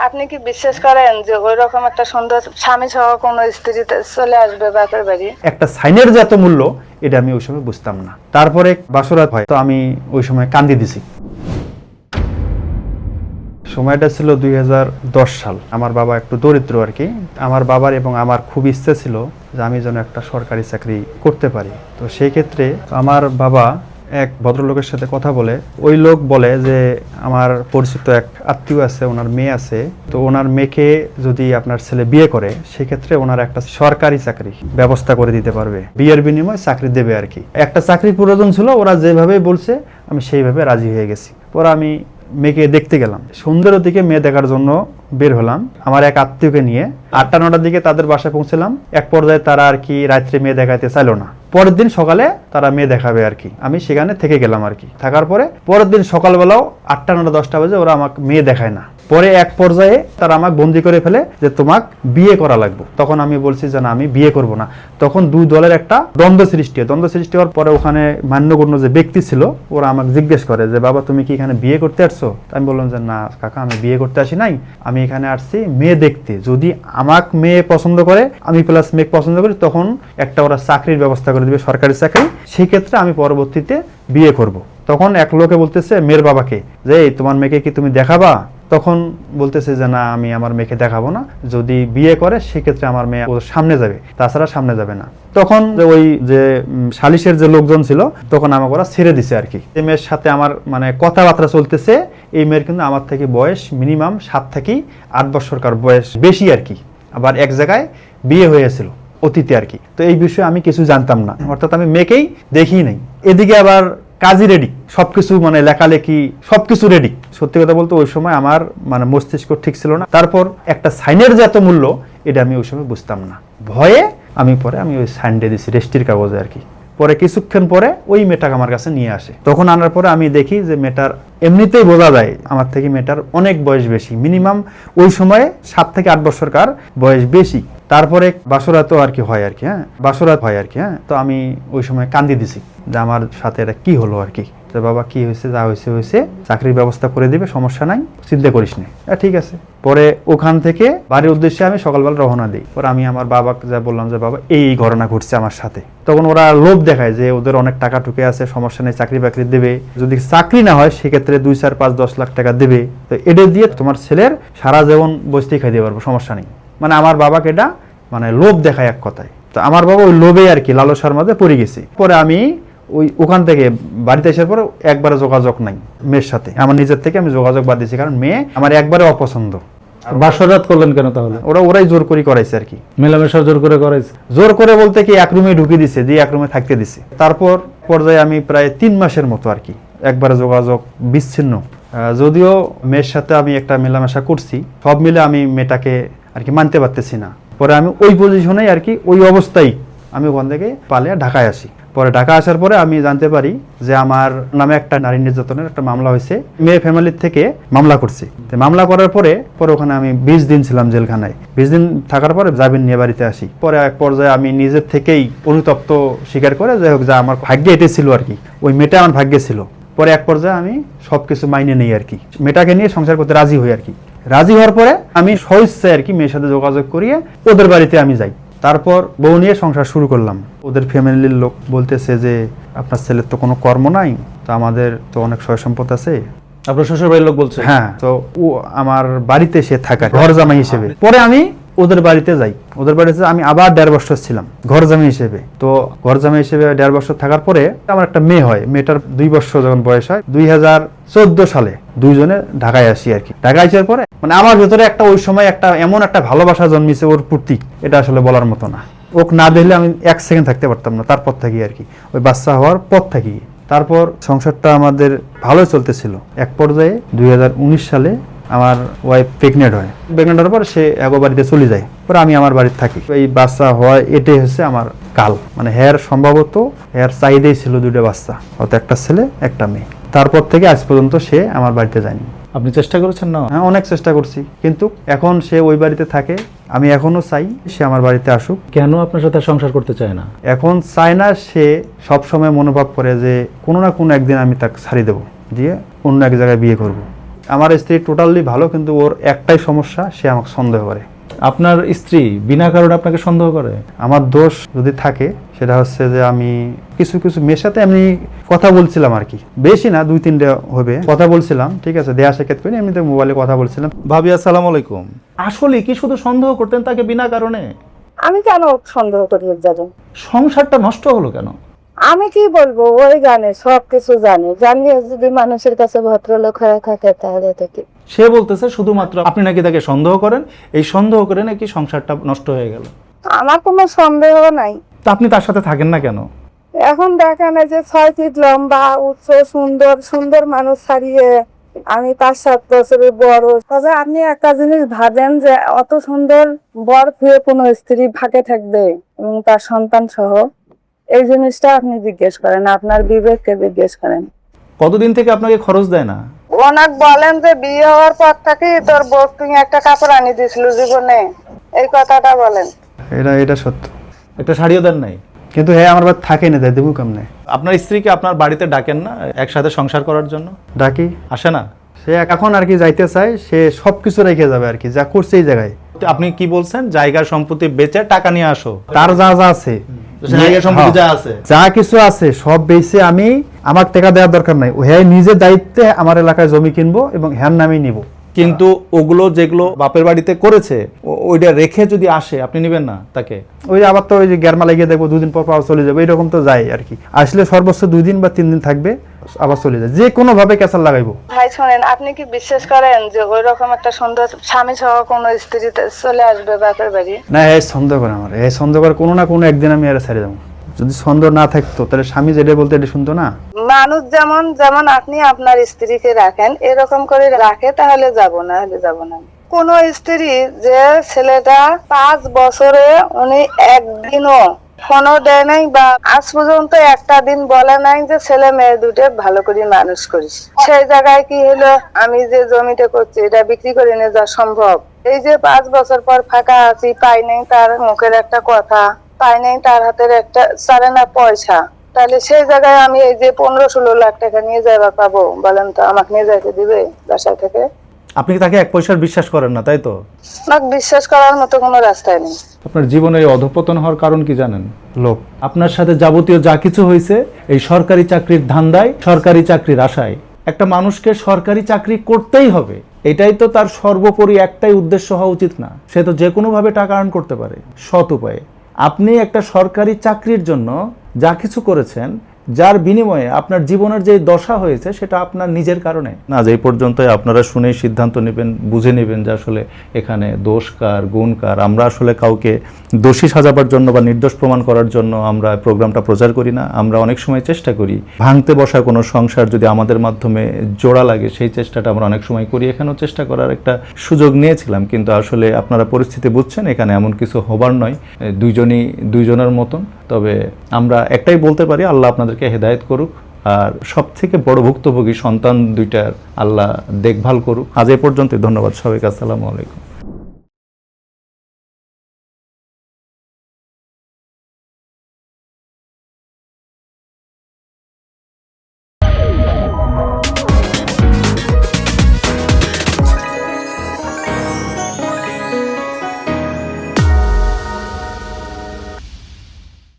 আপনি কি বিশ্বাস করেন যে ওই রকম একটা সুন্দর স্বামী সহ কোনো স্ত্রী চলে আসবে বাপের বাড়ি? একটা সাইনের যে এত মূল্য এটা আমি ওই সময় বুঝতাম না। তারপরে বাসরাত হয়, তো আমি ওই সময় কান্দি দিছি। সময়টা ছিল 2010 সাল। আমার বাবা একটু দরিদ্র আর কি। আমার বাবার এবং আমার খুব ইচ্ছে ছিল যে আমি যেন একটা সরকারি চাকরি করতে পারি। তো সেই ক্ষেত্রে আমার বাবা এক ভদ্রলোকের সাথে কথা বলে, ওই লোক বলে যে আমার পরিচিত এক আত্মীয় আছে, ওনার মেয়ে আছে, তো ওনার মেয়েকে যদি আপনার ছেলে বিয়ে করে সেক্ষেত্রে ওনার একটা সরকারি চাকরি ব্যবস্থা করে দিতে পারবে, বিয়ের বিনিময়ে চাকরি দেবে আর কি। একটা চাকরি প্রয়োজন ছিল, ওরা যেভাবে বলছে আমি সেইভাবে রাজি হয়ে গেছি। পরে আমি মেয়েকে দেখতে গেলাম, সন্ধ্যের দিকে মেয়ে দেখার জন্য বের হলাম আমার এক আত্মীয়কে নিয়ে। 8টা-9টার দিকে তাদের বাসায় পৌঁছলাম। এক পর্যায়ে তারা আর কি রাত্রে মেয়ে দেখাইতে চাইলো না। পরের দিন সকালে তারা মেয়ে দেখাবে আর কি। আমি সেখানে থেকে গেলাম আর কি। থাকার পরে পরের দিন সকালবেলাও 8টা, 9টা, 10টা বাজে ওরা আমাকে মেয়ে দেখায় না। পরে এক পর্যায়ে তারা আমাকে বন্দি করে ফেলে যে তোমাকে বিয়ে করা লাগবে। তখন আমি বলছি যে না, আমি বিয়ে করব না। তখন দুই দলের একটা দ্বন্দ্ব সৃষ্টি হওয়ার পরে ওখানে মান্যগণ্য যে ব্যক্তি ছিল ওরা আমাকে জিজ্ঞেস করে যে বাবা তুমি কি এখানে বিয়ে করতে আসছো? আমি বললাম যে না কাকা, আমি বিয়ে করতে আসি নাই, আমি এখানে আসছি মেয়ে দেখতে। যদি আমাকে মেয়ে পছন্দ করে, আমি প্লাস মেয়ে পছন্দ করি, তখন একটা ওরা চাকরির ব্যবস্থা করে দিবে, সরকারি চাকরি। সেই ক্ষেত্রে আমি পরবর্তীতে বিয়ে করব। তখন এক লোকে বলতেছে মেয়ের বাবাকে যে তোমার মেয়েকে কি তুমি দেখাবা? তখন বলতেছে যে না, আমি আমার মেয়েকে দেখাবো না, যদি বিয়ে করে সেক্ষেত্রে আমার মেয়ে ওর সামনে যাবে, তাছাড়া সামনে যাবে না। তখন ওই যে সালিশের যে লোকজন ছিল তখন আমাকে ওরা ছেড়ে দিছে আর কি। এই মেয়ের সাথে আমার মানে কথাবার্তা চলতেছে। এই মেয়ের কিন্তু আমার থেকে বয়স মিনিমাম 7 থেকে 8 বছরকার বয়স বেশি আর কি। আবার এক জায়গায় বিয়ে হয়েছিল অতীতে আর কি। তো এই বিষয়ে আমি কিছু জানতাম না, অর্থাৎ আমি মেয়েকেই দেখি নাই। এদিকে আবার কাজই রেডি, সবকিছু মানে লেখালেখি সবকিছু রেডি। সত্যি কথা বলতে ওই সময় আমার মানে মস্তিষ্ক ঠিক ছিল না। তারপর একটা সাইনের যে এত মূল্য এটা আমি ওই সময় বুঝতাম না। ভয়ে আমি ওই সাইন দিয়ে দিছি রেজিস্ট্রির কাগজে আর কি। পরে কিছুক্ষণ পরে ওই মেয়েটাকে আমার কাছে নিয়ে আসে। তখন আনার পরে আমি দেখি যে মেয়েটার এমনিতেই বোঝা যায় আমার থেকে মেয়েটার অনেক বয়স বেশি, মিনিমাম ওই সময়ে 7 থেকে 8 বছরকার বয়স বেশি। তারপরে বাসরাতও আর কি হয় আর কি। বাসরাত হয় আর কি। তো আমি ওই সময় কান্দি দিছি যে আমার সাথে এটা কি হলো আর কি। তো বাবা কি হয়েছে, যা হয়েছে, চাকরির ব্যবস্থা করে দিবে, সমস্যা নাই, চিন্তা করিস না। ঠিক আছে। পরে ওখান থেকে বাড়ির উদ্দেশ্যে আমি সকালবেলা রওনা দিই। পরে আমি আমার বাবাকে যা বললাম যে বাবা এই ঘটনা ঘটছে আমার সাথে। তখন ওরা লোভ দেখায় যে ওদের অনেক টাকা টুকে আছে, সমস্যা নেই, চাকরি বাকরি দেবে, যদি চাকরি না হয় সেক্ষেত্রে 2, 4, 5, 10 লাখ টাকা দেবে। তো এটা দিয়ে তোমার ছেলের সারা জীবন বসতেই খাইতে পারবো, সমস্যা নেই। মানে আমার বাবাকে এটা মানে লোভ দেখায় এক কথায়। তো আমার বাবা ওই লোভে আর কি লালসার মধ্যে পড়ে গেছি। পরে আমি ওখান থেকে বাড়িতে আসার পর একবারে যোগাযোগ নাই মেয়ের সাথে। আমার নিজের থেকে আমি যোগাযোগ বাদ দিয়েছি, কারণ মেয়ে আমার একবারে অপছন্দ। বাসরাত করলেন কেন তাহলে? ওরাই জোর করে করাইছে আর কি। মেলামেশা জোর করে করাইছে? জোর করে বলতে কি এক রুমে ঢুকিয়ে দিছে, দিয়ে এক রুমে থাকতে দিছে। তারপর পর্যায়ে আমি প্রায় 3 মাসের মতো আর কি একবারে যোগাযোগ বিচ্ছিন্ন। যদিও মেয়ের সাথে আমি একটা মেলামেশা করছি, সব মিলে আমি মেয়েটাকে আর কি মানতে পারতেছি না। পরে আমি ওই পজিশনেই আর কি ওই অবস্থায় আমি ওখান থেকে পালিয়ে ঢাকায় আসি। পরে ঢাকা আসার পরে আমি জানতে পারি যে আমার নামে একটা নারী নির্যাতনের একটা মামলা হয়েছে। মেয়ে ফ্যামিলির থেকে মামলা করছে। মামলা করার পরে ওখানে আমি 20 দিন ছিলাম জেলখানায়। 20 দিন থাকার পরে জামিন নিয়ে বাড়িতে আসি। পরে এক পর্যায়ে আমি নিজের থেকেই অনুতপ্ত স্বীকার করে যাই হোক, যা আমার ভাগ্যে এটাই ছিল আর কি, ওই মেয়েটা আমার ভাগ্যে ছিল। পরে এক পর্যায়ে আমি সবকিছু মাইনে নেই আর কি, মেয়েটাকে নিয়ে সংসার করতে রাজি হই আর কি। রাজি হওয়ার পরে আমি স্বইচ্ছায় আর কি মেয়ের সাথে যোগাযোগ করিয়ে ওদের বাড়িতে আমি যাই। তারপর বউ নিয়ে সংসার শুরু করলাম। ওদের ফ্যামিলির লোক বলতেছে যে আপনার ছেলের তো কোনো কর্ম নাই, তো আমাদের তো অনেক সয় সম্পদ আছে। আপনার শ্বশুর বাড়ির লোক বলছে? হ্যাঁ। তো ও আমার বাড়িতে সে থাকা ঘর জামাই হিসেবে। পরে আমি ওদের বাড়িতে যাই। ওদের বাড়িতে আমি আবার 1.5 বছর ছিলাম ঘর জামাই হিসেবে। তো ঘর জামাই হিসেবে 1.5 বছর থাকার পরে আমার একটা মেয়ে হয়। মেয়েটার 2 বছর যখন বয়স হয়, 2014 সালে দুইজনে ঢাকায় আসি আর কি। ঢাকায় আসার পরে মানে আমার ভেতরে একটা ওই সময় একটা এমন একটা ভালোবাসা জন্মিছে ওর প্রতি, এটা আসলে বলার মতো না। ওকে না দেখলে আমি 1 সেকেন্ড থাকতে পারতাম না। তারপর থাকি আর কি, ওই বাচ্চা হওয়ার পর থাকি। তারপর সংসারটা আমাদের ভালোই চলতেছিল। এক পর্যায়ে 2019 সালে আমার ওয়াইফ প্রেগনেন্ট হয়। প্রেগনেন্ট হওয়ার পর সে এগো বাড়িতে চলে যায়। পরে আমি আমার বাড়িতে থাকি। এই বাচ্চা হয়, এটাই হচ্ছে আমার কাল। মানে সম্ভবত চাহিদাই ছিল 2টা বাচ্চা, অর্থাৎ একটা ছেলে একটা মেয়ে। তারপর থেকে আজ পর্যন্ত সে আমার বাড়িতে যায়নি। আপনি চেষ্টা করেছেন না? হ্যাঁ, অনেক চেষ্টা করছি, কিন্তু এখন সে ওই বাড়িতে থাকে। আমি এখনো চাই সে আমার বাড়িতে আসুক। কেন আপনার সাথে সংসার করতে চায় না? এখন চায় না, সে সবসময় মনোভাব করে যে কোনো না কোনো একদিন আমি তাকে ছাড়ি দেবো, দিয়ে অন্য এক জায়গায় বিয়ে করব। আমার স্ত্রী টোটালি ভালো, কিন্তু ওর একটাই সমস্যা, সে আমাকে সন্দেহ করে। আপনার স্ত্রী বিনা কারণে আপনাকে সন্দেহ করে? আমার দোষ যদি থাকে সেটা হচ্ছে যে আমি কিছু কিছু মেয়ের সাথে এমনি কথা বলছিলাম আর কি, বেশি না, 2-3টা হবে কথা বলছিলাম, ঠিক আছে, দেয়া সাক্ষাৎ করে এমনিতে মোবাইলে কথা বলছিলাম। ভাবি আসসালামু আলাইকুম। আসলে কি শুধু সন্দেহ করতেন তাকে বিনা কারণে? আমি কেন সন্দেহ করি যাবো? সংসারটা নষ্ট হলো কেন? আমি কি বলবো, ওই জানে, সবকিছু জানে, জানিয়ে যদি মানুষের কাছে ভদ্রলোক হয়ে থাকে তাহলে তো কি। সে বলতেছে শুধুমাত্র আপনি নাকি তাকে সন্দেহ করেন, এই সন্দেহ করে নাকি সংসারটা নষ্ট হয়ে গেল। আমার কোনো সন্দেহ নাই। তা আপনি তার সাথে থাকেন না কেন? এখন দেখেন এই যে 6 ফিট লম্বা, উচ্চ, সুন্দর সুন্দর মানুষ ছাড়িয়ে আমি 5-7 বছরের বড়। তবে আপনি একটা জিনিস ভাবেন যে অত সুন্দর বর হয়ে কোনো স্ত্রী ভাগে থাকবে এবং তার সন্তান সহ, এই জিনিসটা আপনি জিজ্ঞেস করেন, আপনার বিবেককে জিজ্ঞেস করেন। কতদিন থেকে আপনাকে খরচ দেয় না? ওনাক বলেন যে বিয়ে হওয়ার পর থেকেই তোর বউ তুমি একটা কাপড় আনি দিয়েছিল জীবনে, এই কথাটা বলেন। এটা সত্য। একটা শাড়িও দেন নাই? কিন্তু হ্যাঁ, আমার বাড়ি থাকে না, তাই দেবো কেমনে? আপনার স্ত্রীকে আপনার বাড়িতে ডাকেন না একসাথে সংসার করার জন্য? ডাকি, আসে না? সে এখন আর কি যাইতে চায়, সে সবকিছু রেখে যাবে আর কি, যা করছে এই জায়গায়। আপনি কি বলছেন, জায়গা সম্পত্তি বেচে টাকা নিয়ে আসো? তার যা যা আছে, জায়গা সম্পত্তি যা হ্যাঁ, আছে, যা কিছু আছে সব বেচে আমি, আমার টাকা দেওয়ার দরকার নাই, হ্যাঁ নিজের দায়িত্বে আমার এলাকায় জমি কিনবো এবং হ্যার নামেই নিব। কিন্তু ওগুলো যেগুলো বাপের বাড়িতে করেছে ওইটা রেখে যদি আসে আপনি নেবেন না তাকে? ওই আবার তো ওই যে গ্যারমা লাগিয়ে দেখবো, 2 দিন পর আবার চলে যাবে, এরকম তো যায় আর কি। আসলে সর্বোচ্চ 2 দিন বা 3 দিন থাকবে, আবার চলে যায়, যে কোনো ভাবে ক্যাসাল লাগাইবো। ভাই শোনেন, আপনি কি বিশ্বাস করেন যে ওই রকম একটা সুন্দর স্বামী সহ কোনো স্ত্রী চলে আসবে বাপের বাড়ি? না, এই সন্দেহ করে আমার, এই সন্দেহ করে কোনো না কোনো একদিন আমি এর ছেড়ে যাবো। যদি সন্দেহ না থাকতো তাহলে স্বামী যেটা বলতে এটা শুনতো না। মানুষ যেমন যেমন আপনি আপনার স্ত্রীকে রাখেন, এরকম করে রাখে, তাহলে যাব না, হলে যাব না। কোন স্ত্রী যে ছেলেটা 5 বছরে উনি একদিনও ফোনও দেয় নাই, বা আজ পর্যন্ত একটা দিন বলে নাই যে ছেলে মেয়ে দুটো ভালো করে মানুষ করিস, সেই জায়গায় কি হলো, আমি যে জমিটা করছি এটা বিক্রি করে নিয়ে যাওয়া সম্ভব? এই যে 5 বছর পর ফাঁকা আছি, পাই নাই তার মুখের একটা কথা, পাই নাই তার হাতের একটা সারেনা পয়সা, তাহলে সেই জায়গায় আমি এই যে 15-16 লাখ টাকা নিয়ে যাইবা পাবো, বলেন তো আমাকে নিয়ে যাইতে দিবে বাসা থেকে? আপনি কি তাকে 1 পয়সার বিশ্বাস করেন না, তাই তো? আমাকে বিশ্বাস করার মতো কোনো রাস্তায় নেই। আপনার জীবনে এই অধঃপতন হওয়ার কারণ কি জানেন? লোক। আপনার সাথে যাবতীয় যা কিছু হয়েছে এই সরকারি চাকরির ধান্দায়, সরকারি চাকরির আশায়। একটা মানুষকে সরকারি চাকরি করতেই হবে, এটাই তো তার সর্বোপরি একটাই উদ্দেশ্য হওয়া উচিত না? সে তো যে কোনোভাবে টাকা আর্ন করতে পারে সৎ উপায়ে। আপনি একটা সরকারি চাকরির জন্য যা কিছু করেছেন, যার বিনিময়ে আপনার জীবনের যে দশা হয়েছে সেটা আপনার নিজের কারণে না। যে পর্যন্ত আপনারা শুনেই সিদ্ধান্ত নেবেন, বুঝে নেবেন যে আসলে এখানে দোষ কার, গুণ কার। আমরা আসলে কাউকে দোষী সাজাবার জন্য বা নির্দোষ প্রমাণ করার জন্য আমরা প্রোগ্রামটা প্রচার করি না। আমরা অনেক সময় চেষ্টা করি ভাঙতে বসা কোনো সংসার যদি আমাদের মাধ্যমে জোড়া লাগে, সেই চেষ্টাটা আমরা অনেক সময় করি। এখানেও চেষ্টা করার একটা সুযোগ নিয়েছিলাম, কিন্তু আসলে আপনারা পরিস্থিতি বুঝছেন, এখানে এমন কিছু হবার নয়, দুইজনই দুইজনের মতন। তবে আমরা একটাই বলতে পারি, আল্লাহ আপনাদেরকে হেদায়েত করুক, আর সব থেকে বড় ভুক্তভোগী সন্তান দুইটার আল্লাহ দেখভাল করুক। আজ এ পর্যন্ত, ধন্যবাদ সবাইকে, আসসালামু আলাইকুম।